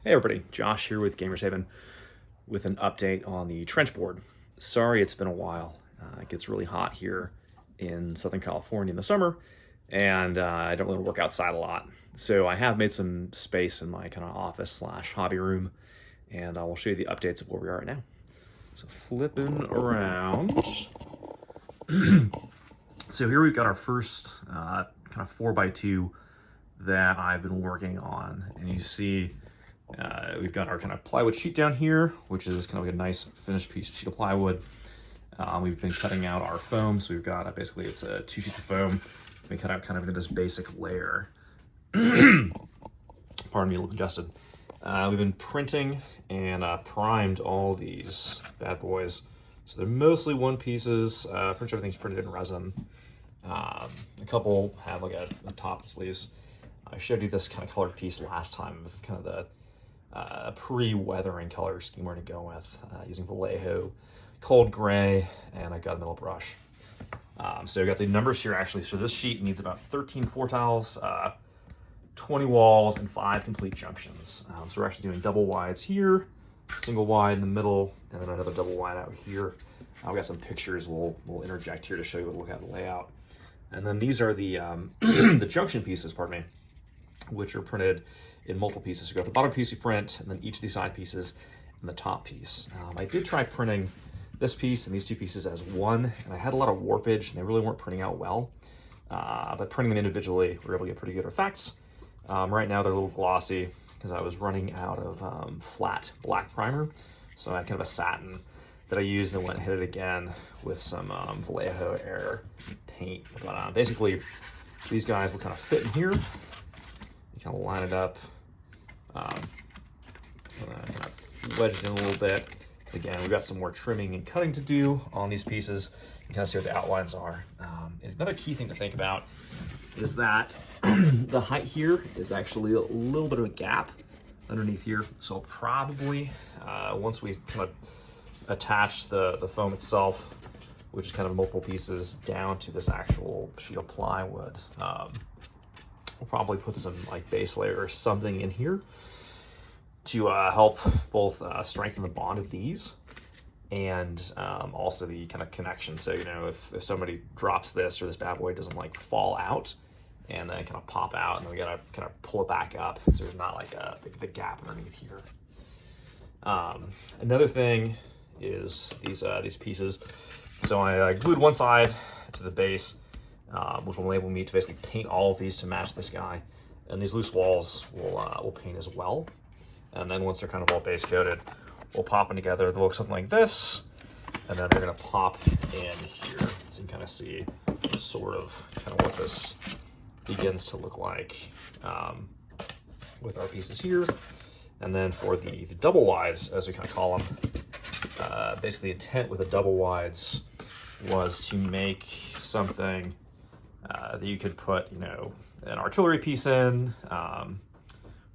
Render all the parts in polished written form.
Hey everybody, Josh here with Gamers Haven with an update on the trench board. Sorry it's been a while. It gets really hot here in Southern California in the summer, and I don't really work outside a lot. So I have made some space in my kind of office slash hobby room, and I will show you the updates of where we are right now. So flipping around. So here we've got our first kind of 4x2 that I've been working on, and you see we've got our kind of plywood sheet down here, which is kind of like a nice finished sheet of plywood. We've been cutting out our foam, so we've got basically it's 2 sheets of foam. We cut out kind of into this basic layer. Pardon me, a little congested. We've been printing and primed all these bad boys. So they're mostly one pieces. Pretty much everything's printed in resin. A couple have like a top and sleeves. I showed you this kind of colored piece last time of kind of the pre-weathering color scheme we're going to go with, using Vallejo, cold gray, and I got a metal brush. So we got the numbers here actually. So this sheet needs about 13 floor tiles, 20 walls, and 5 complete junctions. So we're actually doing double wides here, single wide in the middle, and then another double wide out here. I've got some pictures we'll interject here to show you what to look at the layout. And then these are the the junction pieces, pardon me, which are printed in multiple pieces. We've got the bottom piece we print, and then each of these side pieces, and the top piece. I did try printing this piece and these 2 pieces as one, and I had a lot of warpage, and they really weren't printing out well. But printing them individually, we were able to get pretty good effects. Right now they're a little glossy because I was running out of flat black primer. So I had kind of a satin that I used and went and hit it again with some Vallejo Air paint. But basically, these guys will kind of fit in here. You kind of line it up, kind of wedge it in a little bit. Again, we've got some more trimming and cutting to do on these pieces. You kind of see what the outlines are. And another key thing to think about is that the height here is actually a little bit of a gap underneath here. So probably once we kind of attach the foam itself, which is kind of multiple pieces, down to this actual sheet of plywood, we'll probably put some like base layer or something in here to help both strengthen the bond of these and also the kind of connection. So, you know, if somebody drops this or this bad boy doesn't like fall out and then kind of pop out, and then we gotta kind of pull it back up so there's not like the gap underneath here. Another thing is these pieces. So I glued one side to the base, which will enable me to basically paint all of these to match this guy. And these loose walls will paint as well. And then once they're kind of all base coated, we'll pop them together. They'll look something like this, and then they're gonna pop in here. So you can kind of see sort of kind of what this begins to look like with our pieces here. And then for the double wides, as we kind of call them, basically the intent with the double wides was to make something that you could put, you know, an artillery piece in.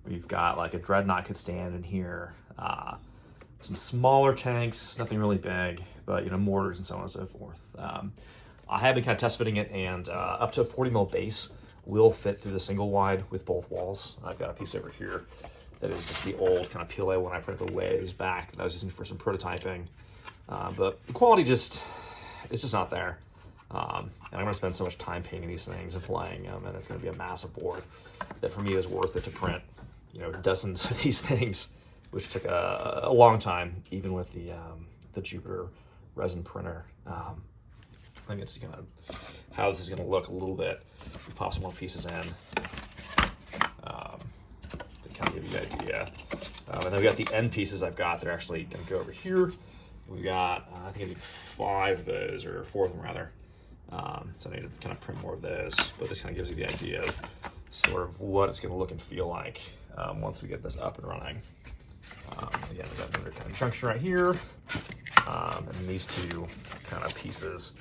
We've got like a dreadnought could stand in here. Some smaller tanks, nothing really big, but, you know, mortars and so on and so forth. I have been kind of test fitting it, and up to a 40 mil base will fit through the single wide with both walls. I've got a piece over here that is just the old kind of PLA one I printed away these back that I was using for some prototyping. But the quality it's just not there. And I'm gonna spend so much time painting these things and playing them, and it's gonna be a massive board that for me is worth it to print, you know, dozens of these things, which took a long time, even with the Jupiter resin printer. I think it's kind of how this is gonna look a little bit. We pop some more pieces in to kind of give you an idea. And then we got the end pieces I've got that are actually gonna go over here. We've got, I think I need 5 of those, or 4 of them rather. So I need to kind of print more of those, but this kind of gives you the idea of sort of what it's going to look and feel like once we get this up and running. Again, we've got another kind of junction right here, and these 2 kind of pieces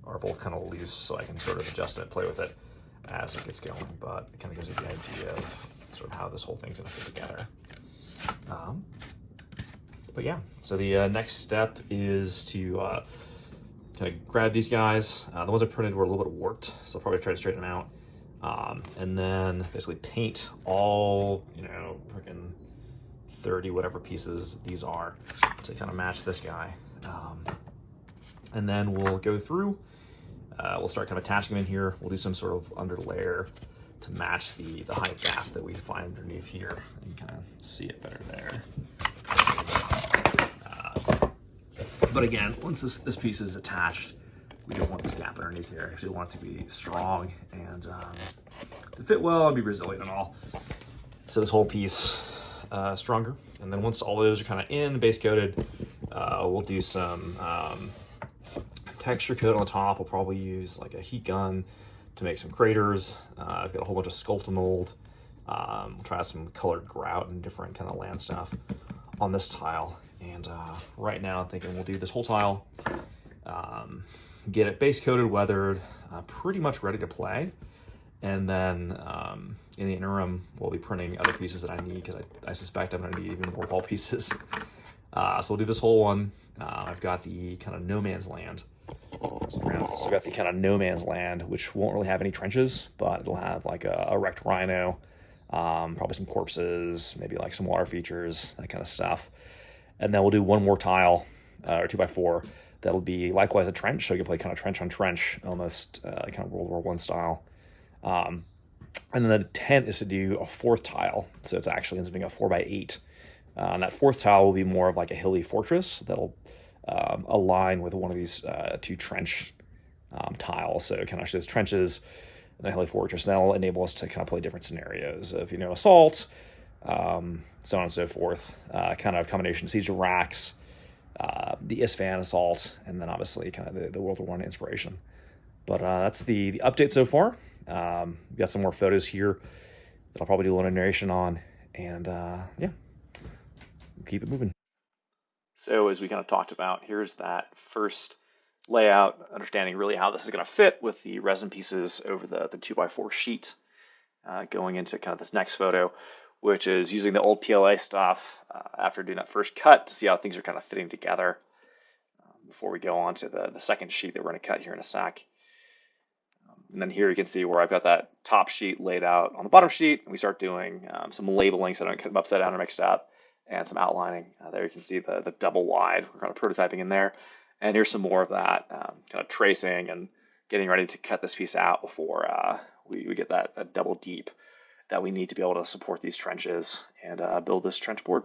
are both kind of loose, so I can sort of adjust it and play with it as it gets going, but it kind of gives you the idea of sort of how this whole thing's going to fit together. But yeah, so the next step is to kind of grab these guys. The ones I printed were a little bit warped, so I'll probably try to straighten them out. And then basically paint all, you know, freaking 30, whatever pieces these are, to kind of match this guy. And then we'll go through, we'll start kind of attaching them in here. We'll do some sort of underlayer to match the height gap that we find underneath here. You can kind of see it better there. But again, once this piece is attached, we don't want this gap underneath here. Actually, we want it to be strong and to fit well and be resilient and all. So this whole piece stronger. And then once all those are kind of in, base coated, we'll do some texture coat on the top. We'll probably use like a heat gun to make some craters. I've got a whole bunch of sculpt and mold. We'll try some colored grout and different kind of land stuff on this tile. And right now I'm thinking we'll do this whole tile, get it base coated, weathered, pretty much ready to play. And then in the interim, we'll be printing other pieces that I need, because I suspect I'm going to need even more ball pieces. So we'll do this whole one. I've got the kind of no man's land. So I've got the kind of no man's land, which won't really have any trenches, but it'll have like a wrecked rhino, probably some corpses, maybe like some water features, that kind of stuff. And then we'll do one more tile, or 2x4, that'll be likewise a trench, so you can play kind of trench on trench, almost kind of World War I style. And then the intent is to do a fourth tile, so it's actually ends up being a 4x8. And that fourth tile will be more of like a hilly fortress that'll align with one of these two trench tiles. So it kind of shows trenches and a hilly fortress. And that'll enable us to kind of play different scenarios of, assault, so on and so forth. Kind of combination of Siege of Vraks, the Isfahan assault, and then obviously kind of the World War I inspiration. But that's the update so far. We've got some more photos here that I'll probably do a little narration on, and yeah, we'll keep it moving. So as we kind of talked about, here's that first layout, understanding really how this is going to fit with the resin pieces over the 2x4 sheet, going into kind of this next photo, which is using the old PLA stuff after doing that first cut to see how things are kind of fitting together before we go on to the second sheet that we're going to cut here in a sec. And then here you can see where I've got that top sheet laid out on the bottom sheet, and we start doing some labeling so I don't cut them upside down or mixed up, and some outlining. There you can see the double wide. We're kind of prototyping in there. And here's some more of that, kind of tracing and getting ready to cut this piece out before we get that double deep that we need to be able to support these trenches and build this trench board.